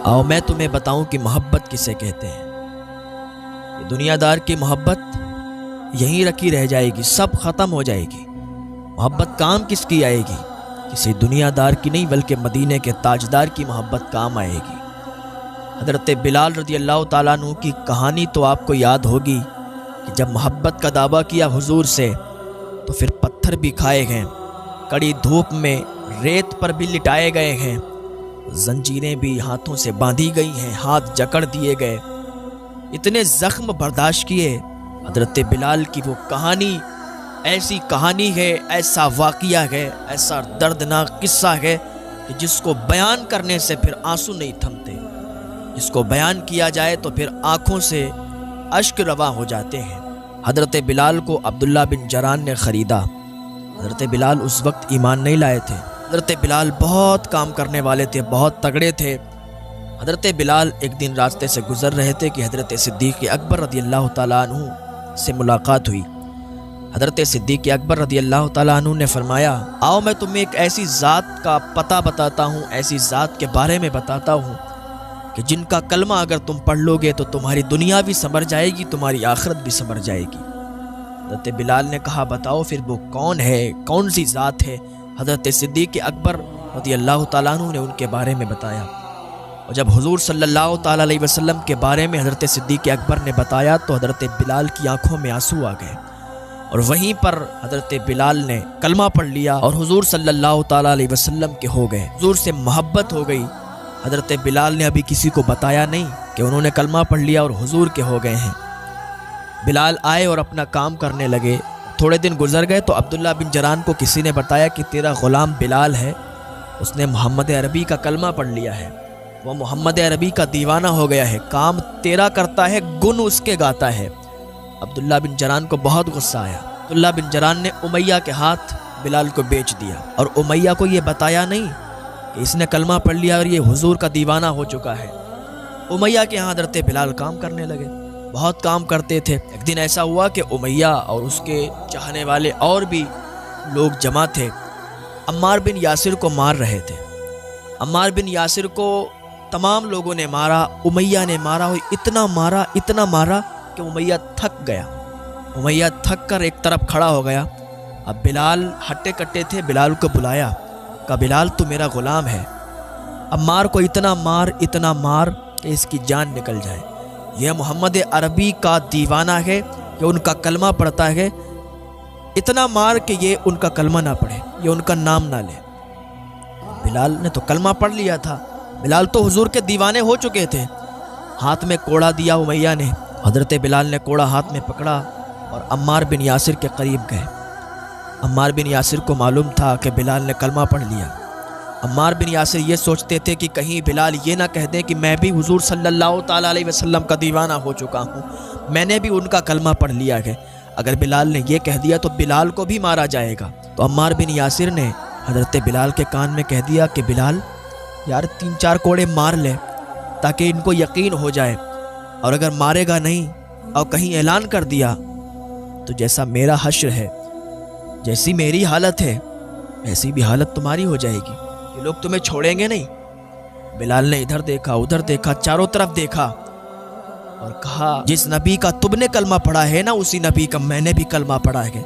آؤ میں تمہیں بتاؤں کہ محبت کسے کہتے ہیں۔ یہ دنیا دار کی محبت یہیں رکھی رہ جائے گی، سب ختم ہو جائے گی۔ محبت کام کس کی آئے گی؟ کسی دنیا دار کی نہیں، بلکہ مدینے کے تاجدار کی محبت کام آئے گی۔ حضرت بلال رضی اللہ تعالیٰ عنہ کی کہانی تو آپ کو یاد ہوگی کہ جب محبت کا دعویٰ کیا حضور سے تو پھر پتھر بھی کھائے گئے، کڑی دھوپ میں ریت پر بھی لٹائے گئے ہیں، زنجیریں بھی ہاتھوں سے باندھی گئی ہیں، ہاتھ جکڑ دیے گئے، اتنے زخم برداشت کیے۔ حضرت بلال کی وہ کہانی ایسی کہانی ہے، ایسا واقعہ ہے، ایسا دردناک قصہ ہے کہ جس کو بیان کرنے سے پھر آنسو نہیں تھمتے، جس کو بیان کیا جائے تو پھر آنکھوں سے اشک رواں ہو جاتے ہیں۔ حضرت بلال کو عبداللہ بن جران نے خریدا۔ حضرت بلال اس وقت ایمان نہیں لائے تھے۔ حضرت بلال بہت کام کرنے والے تھے، بہت تگڑے تھے۔ حضرت بلال ایک دن راستے سے گزر رہے تھے کہ حضرت صدیق اکبر رضی اللہ تعالیٰ عنہ سے ملاقات ہوئی۔ حضرت صدیق اکبر رضی اللہ تعالیٰ عنہ نے فرمایا، آؤ میں تمہیں ایک ایسی ذات کا پتہ بتاتا ہوں، ایسی ذات کے بارے میں بتاتا ہوں کہ جن کا کلمہ اگر تم پڑھ لو گے تو تمہاری دنیا بھی سنور جائے گی، تمہاری آخرت بھی سنور جائے گی۔ حضرت بلال نے کہا، بتاؤ پھر وہ کون ہے، کون سی ذات ہے؟ حضرت صدیق اکبر رضی اللہ تعالیٰ عنہ نے ان کے بارے میں بتایا، اور جب حضور صلی اللہ تعالیٰ علیہ وسلم کے بارے میں حضرت صدیق اکبر نے بتایا تو حضرت بلال کی آنکھوں میں آنسو آ گئے، اور وہیں پر حضرت بلال نے کلمہ پڑھ لیا اور حضور صلی اللہ تعالیٰ علیہ وسلم کے ہو گئے، حضور سے محبت ہو گئی۔ حضرت بلال نے ابھی کسی کو بتایا نہیں کہ انہوں نے کلمہ پڑھ لیا اور حضور کے ہو گئے ہیں۔ بلال آئے اور اپنا کام کرنے لگے۔ تھوڑے دن گزر گئے تو عبداللہ بن جران کو کسی نے بتایا کہ تیرا غلام بلال ہے، اس نے محمد عربی کا کلمہ پڑھ لیا ہے، وہ محمد عربی کا دیوانہ ہو گیا ہے، کام تیرا کرتا ہے، گن اس کے گاتا ہے۔ عبداللہ بن جران کو بہت غصہ آیا۔ عبداللہ بن جران نے امیہ کے ہاتھ بلال کو بیچ دیا، اور امیہ کو یہ بتایا نہیں کہ اس نے کلمہ پڑھ لیا اور یہ حضور کا دیوانہ ہو چکا ہے۔ امیہ کے ہاں حضرت بلال کام کرنے لگے، بہت کام کرتے تھے۔ ایک دن ایسا ہوا کہ امیہ اور اس کے چاہنے والے اور بھی لوگ جمع تھے، عمار بن یاسر کو مار رہے تھے۔ عمار بن یاسر کو تمام لوگوں نے مارا، امیہ نے مارا، اور اتنا مارا کہ امیہ تھک گیا۔ امیہ تھک کر ایک طرف کھڑا ہو گیا۔ اب بلال ہٹے کٹے تھے، بلال کو بلایا، کہا بلال تو میرا غلام ہے، عمار کو اتنا مار کہ اس کی جان نکل جائے، یہ محمد عربی کا دیوانہ ہے، یہ ان کا کلمہ پڑھتا ہے، اتنا مار کہ یہ ان کا کلمہ نہ پڑھے، یہ ان کا نام نہ لے۔ بلال نے تو کلمہ پڑھ لیا تھا، بلال تو حضور کے دیوانے ہو چکے تھے۔ ہاتھ میں کوڑا دیا امیہ نے، حضرت بلال نے کوڑا ہاتھ میں پکڑا اور عمار بن یاسر کے قریب گئے۔ عمار بن یاسر کو معلوم تھا کہ بلال نے کلمہ پڑھ لیا۔ عمار بن یاسر یہ سوچتے تھے کہ کہیں بلال یہ نہ کہہ دیں کہ میں بھی حضور صلی اللہ تعالیٰ علیہ وسلم کا دیوانہ ہو چکا ہوں، میں نے بھی ان کا کلمہ پڑھ لیا ہے۔ اگر بلال نے یہ کہہ دیا تو بلال کو بھی مارا جائے گا۔ تو عمار بن یاسر نے حضرت بلال کے کان میں کہہ دیا کہ بلال یار 3-4 کوڑے مار لے تاکہ ان کو یقین ہو جائے، اور اگر مارے گا نہیں اور کہیں اعلان کر دیا تو جیسا میرا حشر ہے، جیسی میری حالت ہے، ایسی بھی حالت تمہاری ہو جائے گی، یہ لوگ تمہیں چھوڑیں گے نہیں۔ بلال نے ادھر دیکھا ادھر دیکھا، چاروں طرف دیکھا اور کہا جس نبی کا تم نے کلمہ پڑھا ہے نا، اسی نبی کا میں نے بھی کلمہ پڑھا ہے،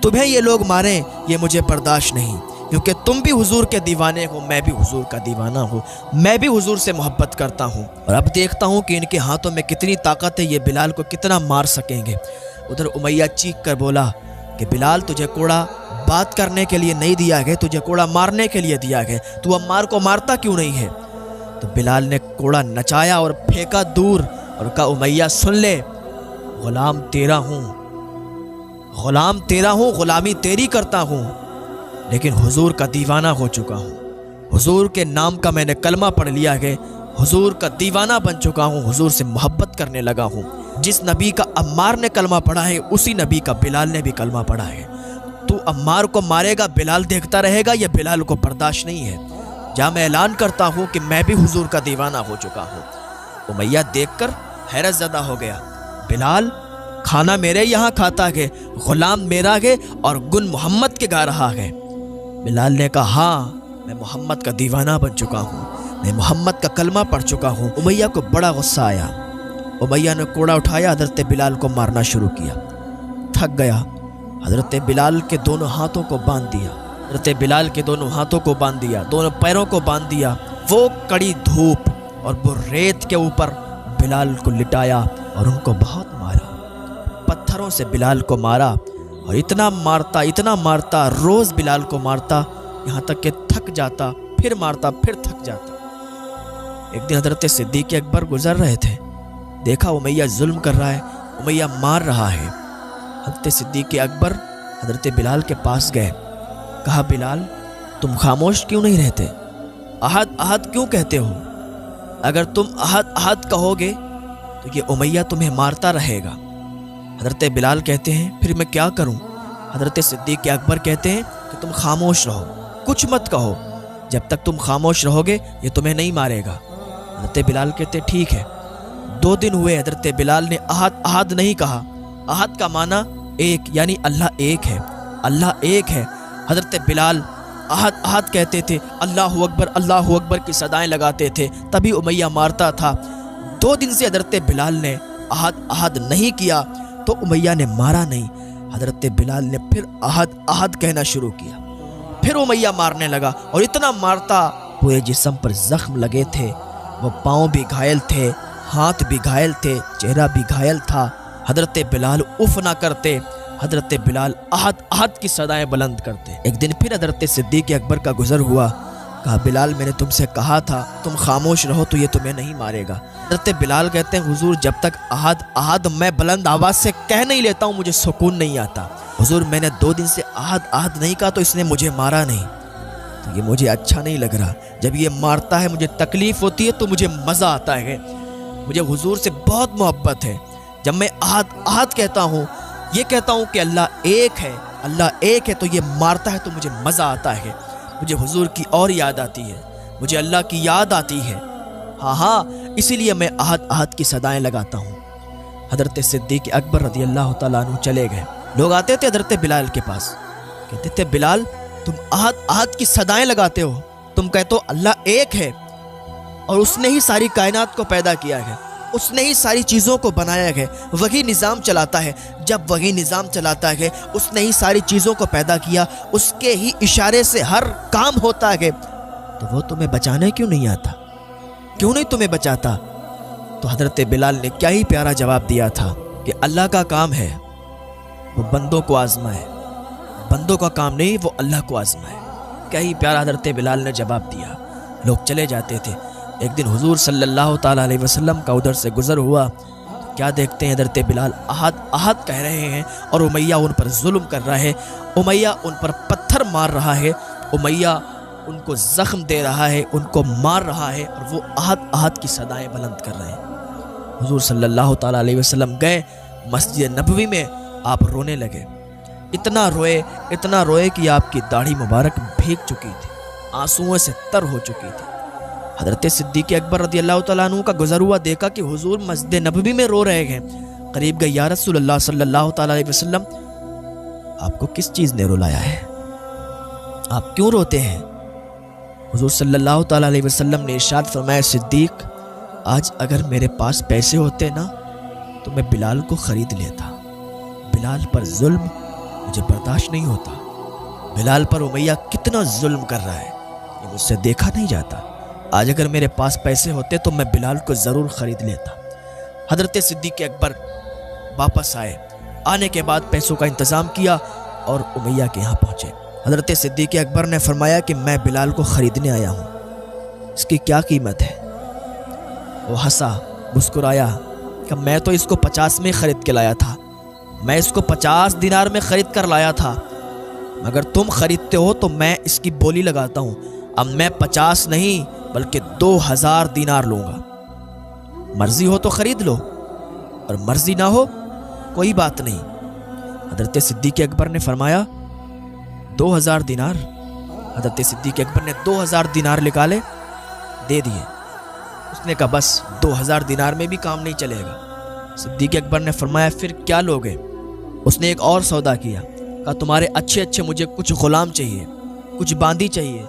تمہیں یہ لوگ ماریں یہ مجھے برداشت نہیں، کیونکہ تم بھی حضور کے دیوانے ہو، میں بھی حضور کا دیوانہ ہوں، میں بھی حضور سے محبت کرتا ہوں، اور اب دیکھتا ہوں کہ ان کے ہاتھوں میں کتنی طاقت ہے، یہ بلال کو کتنا مار سکیں گے۔ ادھر امیہ چیخ کر بولا کہ بلال تجھے کوڑا بات کرنے کے لیے نہیں دیا گیا، تجھے کوڑا مارنے کے لیے دیا گیا، تو عمار کو مارتا کیوں نہیں ہے؟ تو بلال نے کوڑا نچایا اور پھینکا دور اور کہا امیہ سن لے، غلام تیرا ہوں، غلامی تیری کرتا ہوں، لیکن حضور کا دیوانہ ہو چکا ہوں، حضور کے نام کا میں نے کلمہ پڑھ لیا ہے، حضور کا دیوانہ بن چکا ہوں، حضور سے محبت کرنے لگا ہوں۔ جس نبی کا عمار نے کلمہ پڑھا ہے اسی نبی کا بلال نے بھی کلمہ پڑھا ہے، تو عمار کو مارے گا، بلال دیکھتا رہے گا، یہ بلال کو برداشت نہیں ہے، جہاں میں اعلان کرتا ہوں کہ میں بھی حضور کا دیوانہ ہو چکا ہوں۔ امیہ دیکھ کر حیرت زدہ ہو گیا، بلال کھانا میرے یہاں کھاتا ہے، غلام میرا ہے اور گن محمد کے گا رہا ہے۔ بلال نے کہا ہاں میں محمد کا دیوانہ بن چکا ہوں، میں محمد کا کلمہ پڑھ چکا ہوں۔ امیہ کو بڑا غصہ آیا۔ امیہ نے کوڑا اٹھایا، حضرت بلال کو مارنا شروع کیا۔ تھک گیا، حضرت بلال کے دونوں ہاتھوں کو باندھ دیا، حضرت بلال کے دونوں ہاتھوں کو باندھ دیا، دونوں پیروں کو باندھ دیا۔ وہ کڑی دھوپ اور وہ ریت کے اوپر بلال کو لٹایا اور ان کو بہت مارا، پتھروں سے بلال کو مارا، اور اتنا مارتا، روز بلال کو مارتا، یہاں تک کہ تھک جاتا، پھر مارتا، پھر تھک جاتا۔ ایک دن حضرت صدیق اکبر گزر رہے تھے، دیکھا امیہ ظلم کر رہا ہے، امیہ مار رہا ہے۔ حضرت صدیق اکبر حضرت بلال کے پاس گئے، کہا بلال تم خاموش کیوں نہیں رہتے؟ احد احد کیوں کہتے ہو؟ اگر تم احد احد کہو گے تو یہ امیہ تمہیں مارتا رہے گا۔ حضرت بلال کہتے ہیں پھر میں کیا کروں؟ حضرت صدیق اکبر کہتے ہیں کہ تم خاموش رہو، کچھ مت کہو، جب تک تم خاموش رہو گے یہ تمہیں نہیں مارے گا۔ حضرت بلال کہتے ٹھیک ہے۔ 2 دن ہوئے، حضرت بلال نے احد احد نہیں کہا۔ احد کا معنی ایک، یعنی اللہ ایک ہے، اللہ ایک ہے۔ حضرت بلال احد احد کہتے تھے، اللہ اکبر کی صدائیں لگاتے تھے، تبھی امیہ مارتا تھا۔ 2 دن سے حضرت بلال نے احد احد نہیں کیا تو امیہ نے مارا نہیں۔ حضرت بلال نے پھر احد احد کہنا شروع کیا، پھر امیہ مارنے لگا، اور اتنا مارتا پورے جسم پر زخم لگے تھے، وہ پاؤں بھی گھائل تھے، ہاتھ بھی گھائل تھے، چہرہ بھی گھائل تھا۔ حضرت بلال اف نہ کرتے، حضرت بلال احد احد کی صدائیں بلند کرتے۔ ایک دن پھر حضرت صدیق اکبر کا گزر ہوا، کہا بلال میں نے تم سے کہا تھا تم خاموش رہو تو یہ تمہیں نہیں مارے گا۔ حضرت بلال کہتے ہیں حضور جب تک احد احد میں بلند آواز سے کہہ نہیں لیتا ہوں مجھے سکون نہیں آتا۔ حضور میں نے 2 دن سے احد احد نہیں کہا تو اس نے مجھے مارا نہیں، تو یہ مجھے اچھا نہیں لگ رہا۔ جب یہ مارتا ہے مجھے تکلیف ہوتی ہے تو مجھے مزہ آتا ہے، مجھے حضور سے بہت محبت ہے۔ جب میں احد احد کہتا ہوں، یہ کہتا ہوں کہ اللہ ایک ہے، اللہ ایک ہے، تو یہ مارتا ہے تو مجھے مزہ آتا ہے، مجھے حضور کی اور یاد آتی ہے، مجھے اللہ کی یاد آتی ہے۔ ہاں اسی لیے میں احد احد کی صدائیں لگاتا ہوں۔ حضرت صدیق اکبر رضی اللہ تعالیٰ عنہ چلے گئے۔ لوگ آتے تھے حضرت بلال کے پاس، کہتے تھے بلال تم احد احد کی صدائیں لگاتے ہو، تم کہتے ہو اللہ ایک ہے اور اس نے ہی ساری کائنات کو پیدا کیا ہے، اس نے ہی ساری چیزوں کو بنایا ہے، وہی نظام چلاتا ہے۔ جب وہی نظام چلاتا ہے، اس نے ہی ساری چیزوں کو پیدا کیا، اس کے ہی اشارے سے ہر کام ہوتا ہے، تو وہ تمہیں بچانے کیوں نہیں آتا؟ کیوں نہیں تمہیں بچاتا؟ تو حضرت بلال نے کیا ہی پیارا جواب دیا تھا کہ اللہ کا کام ہے وہ بندوں کو آزمائے، بندوں کا کام نہیں وہ اللہ کو آزمائے۔ کیا ہی پیارا حضرت بلال نے جواب دیا۔ لوگ چلے جاتے تھے۔ ایک دن حضور صلی اللہ تعالیٰ علیہ وسلم کا ادھر سے گزر ہوا، کیا دیکھتے ہیں حضرت بلال احد احد کہہ رہے ہیں اور امیہ ان پر ظلم کر رہا ہے، امیہ ان پر پتھر مار رہا ہے، امیہ ان کو زخم دے رہا ہے، ان کو مار رہا ہے، اور وہ احد احد کی صدائیں بلند کر رہے ہیں۔ حضور صلی اللہ تعالیٰ علیہ وسلم گئے مسجد نبوی میں، آپ رونے لگے، اتنا روئے کہ آپ کی داڑھی مبارک بھیگ چکی تھی، آنسوؤں سے تر ہو چکی تھی۔ حضرت صدیق اکبر رضی اللہ تعالیٰ عنہ کا گزر ہوا، دیکھا کہ حضور مسجد نبوی میں رو رہے ہیں۔ قریب گئے، یا رسول اللہ صلی اللہ تعالیٰ علیہ وسلم آپ کو کس چیز نے رلایا ہے؟ آپ کیوں روتے ہیں؟ حضور صلی اللہ تعالیٰ علیہ وسلم نے ارشاد فرمایا صدیق آج اگر میرے پاس پیسے ہوتے نا تو میں بلال کو خرید لیتا۔ بلال پر ظلم مجھے برداشت نہیں ہوتا، بلال پر امیہ کتنا ظلم کر رہا ہے، یہ مجھ سے دیکھا نہیں جاتا۔ آج اگر میرے پاس پیسے ہوتے تو میں بلال کو ضرور خرید لیتا۔ حضرت صدیق اکبر واپس آئے، آنے کے بعد پیسوں کا انتظام کیا اور امیہ کے یہاں پہنچے۔ حضرت صدیق اکبر نے فرمایا کہ میں بلال کو خریدنے آیا ہوں، اس کی کیا قیمت ہے؟ وہ ہنسا، مسکرایا کہ میں تو اس کو 50 میں خرید کے لایا تھا، میں اس کو 50 دینار میں خرید کر لایا تھا، مگر تم خریدتے ہو تو میں اس کی بولی لگاتا ہوں، اب میں 50 نہیں بلکہ 2000 دینار لوں گا۔ مرضی ہو تو خرید لو اور مرضی نہ ہو کوئی بات نہیں۔ حضرت صدیق اکبر نے فرمایا 2000 دینار۔ حضرت صدیق اکبر نے 2000 دینار نکالے، دے دیے۔ اس نے کہا بس 2000 دینار میں بھی کام نہیں چلے گا۔ صدیق اکبر نے فرمایا پھر کیا لوگے؟ اس نے ایک اور سودا کیا، کہا تمہارے اچھے مجھے کچھ غلام چاہیے، کچھ باندی چاہیے۔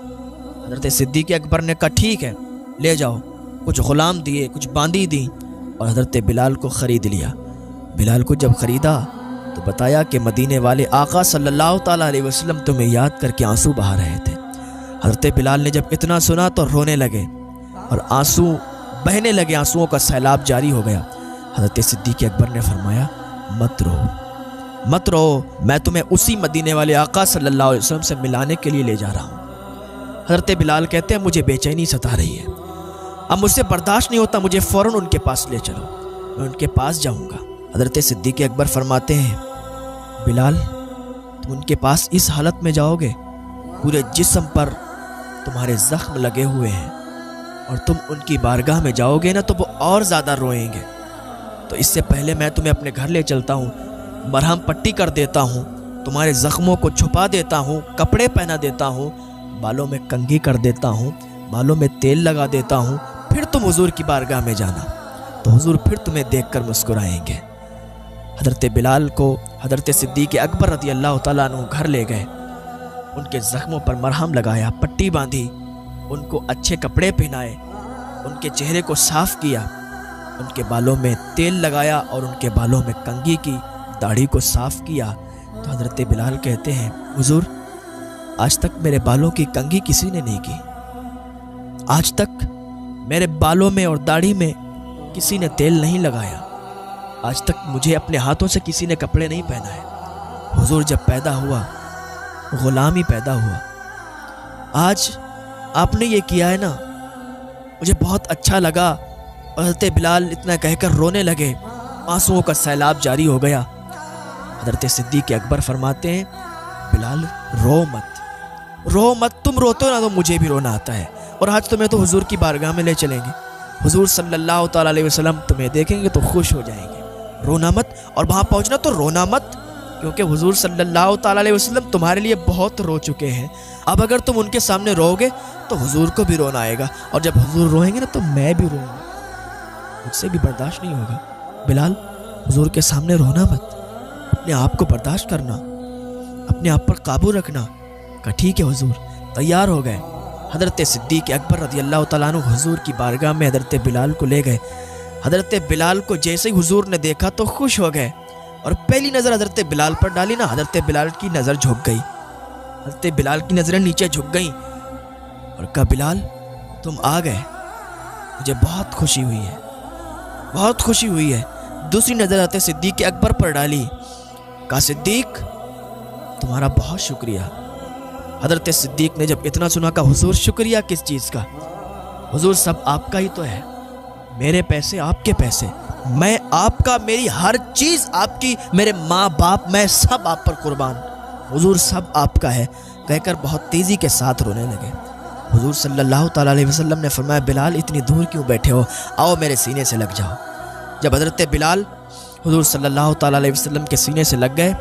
حضرت صدیق اکبر نے کہا ٹھیک ہے لے جاؤ۔ کچھ غلام دیے، کچھ باندی دیں اور حضرت بلال کو خرید لیا۔ بلال کو جب خریدا تو بتایا کہ مدینے والے آقا صلی اللہ تعالیٰ علیہ وسلم تمہیں یاد کر کے آنسو بہا رہے تھے۔ حضرت بلال نے جب اتنا سنا تو رونے لگے اور آنسو بہنے لگے، آنسوؤں کا سیلاب جاری ہو گیا۔ حضرت صدیق اکبر نے فرمایا مت رو، مت رو، میں تمہیں اسی مدینے والے آقا صلی اللہ علیہ وسلم سے ملانے کے لیے لے جا رہا ہوں۔ حضرت بلال کہتے ہیں مجھے بے چینی ستا رہی ہے، اب مجھ سے برداشت نہیں ہوتا، مجھے فوراً ان کے پاس لے چلو، میں ان کے پاس جاؤں گا۔ حضرت صدیق اکبر فرماتے ہیں بلال تم ان کے پاس اس حالت میں جاؤ گے، پورے جسم پر تمہارے زخم لگے ہوئے ہیں، اور تم ان کی بارگاہ میں جاؤ گے نا تو وہ اور زیادہ روئیں گے، تو اس سے پہلے میں تمہیں اپنے گھر لے چلتا ہوں، مرہم پٹی کر دیتا ہوں، تمہارے زخموں کو چھپا دیتا ہوں، کپڑے پہنا دیتا ہوں، بالوں میں کنگھی کر دیتا ہوں، بالوں میں تیل لگا دیتا ہوں، پھر تم حضور کی بارگاہ میں جانا، تو حضور پھر تمہیں دیکھ کر مسکرائیں گے۔ حضرت بلال کو حضرت صدیق اکبر رضی اللہ تعالیٰ عنہ گھر لے گئے، ان کے زخموں پر مرہم لگایا، پٹی باندھی، ان کو اچھے کپڑے پہنائے، ان کے چہرے کو صاف کیا، ان کے بالوں میں تیل لگایا اور ان کے بالوں میں کنگھی کی، داڑھی کو صاف کیا۔ تو حضرت بلال کہتے ہیں حضور آج تک میرے بالوں کی کنگھی کسی نے نہیں کی، آج تک میرے بالوں میں اور داڑھی میں کسی نے تیل نہیں لگایا، آج تک مجھے اپنے ہاتھوں سے کسی نے کپڑے نہیں پہنائے۔ حضور جب پیدا ہوا غلام ہی پیدا ہوا، آج آپ نے یہ کیا ہے نا، مجھے بہت اچھا لگا۔ حضرت بلال اتنا کہہ کر رونے لگے، آنسوؤں کا سیلاب جاری ہو گیا۔ حضرت صدیق اکبر فرماتے ہیں بلال رو مت، رو مت، تم روتے ہو نا تو مجھے بھی رونا آتا ہے، اور آج تمہیں تو حضور کی بارگاہ میں لے چلیں گے، حضور صلی اللہ تعالیٰ علیہ وسلم تمہیں دیکھیں گے تو خوش ہو جائیں گے، رونا مت، اور وہاں پہنچنا تو رونا مت، کیونکہ حضور صلی اللہ تعالیٰ علیہ وسلم تمہارے لیے بہت رو چکے ہیں، اب اگر تم ان کے سامنے رو گے تو حضور کو بھی رونا آئے گا، اور جب حضور روئیں گے نا تو میں بھی روں گا، مجھ سے بھی برداشت نہیں ہوگا۔ بلال حضور کے سامنے رونا مت، اپنے آپ کو برداشت کرنا، اپنے آپ پر قابو رکھنا۔ کہا ٹھیک ہے حضور، تیار ہو گئے۔ حضرت صدیق اکبر رضی اللہ تعالیٰ عنہ حضور کی بارگاہ میں حضرت بلال کو لے گئے۔ حضرت بلال کو جیسے ہی حضور نے دیکھا تو خوش ہو گئے، اور پہلی نظر حضرت بلال پر ڈالی نا، حضرت بلال کی نظر جھک گئی، حضرت بلال کی نظریں نیچے جھک گئیں، اور کہا بلال تم آ گئے، مجھے بہت خوشی ہوئی ہے، بہت خوشی ہوئی ہے۔ دوسری نظر حضرت صدیق اکبر پر ڈالی، کہا صدیق تمہارا بہت شکریہ۔ حضرت صدیق نے جب اتنا سنا کہا حضور شکریہ کس چیز کا، حضور سب آپ کا ہی تو ہے، میرے پیسے آپ کے پیسے، میں آپ کا، میری ہر چیز آپ کی، میرے ماں باپ میں سب آپ پر قربان، حضور سب آپ کا ہے، کہہ کر بہت تیزی کے ساتھ رونے لگے۔ حضور صلی اللہ تعالیٰ علیہ وسلم نے فرمایا بلال اتنی دور کیوں بیٹھے ہو، آؤ میرے سینے سے لگ جاؤ۔ جب حضرت بلال حضور صلی اللہ تعالیٰ علیہ وسلم کے سینے سے لگ گئے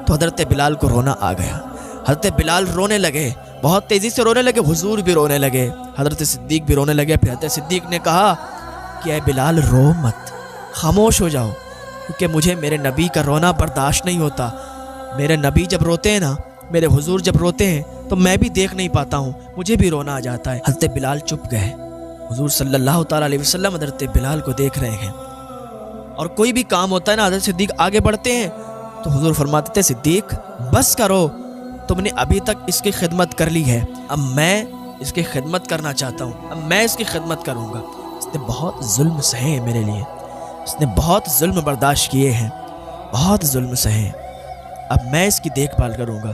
تو حضرت بلال کو رونا آ گیا، حضرت بلال رونے لگے، بہت تیزی سے رونے لگے، حضور بھی رونے لگے، حضرت صدیق بھی رونے لگے۔ پھر حضرت صدیق نے کہا کہ اے بلال رو مت، خاموش ہو جاؤ، کیونکہ مجھے میرے نبی کا رونا برداشت نہیں ہوتا، میرے نبی جب روتے ہیں نا، میرے حضور جب روتے ہیں تو میں بھی دیکھ نہیں پاتا ہوں، مجھے بھی رونا آ جاتا ہے۔ حضرت بلال چپ گئے، حضور صلی اللہ تعالیٰ علیہ وسلم حضرت بلال کو دیکھ رہے ہیں، اور کوئی بھی کام ہوتا ہے نا حضرت صدیق آگے بڑھتے ہیں تو حضور فرماتے تھے صدیق بس کرو، تم نے ابھی تک اس کی خدمت کر لی ہے، اب میں اس کی خدمت کرنا چاہتا ہوں، اب میں اس کی خدمت کروں گا، اس نے بہت ظلم سہے ہیں میرے لیے، اس نے بہت ظلم برداشت کیے ہیں، بہت ظلم سہے، اب میں اس کی دیکھ بھال کروں گا۔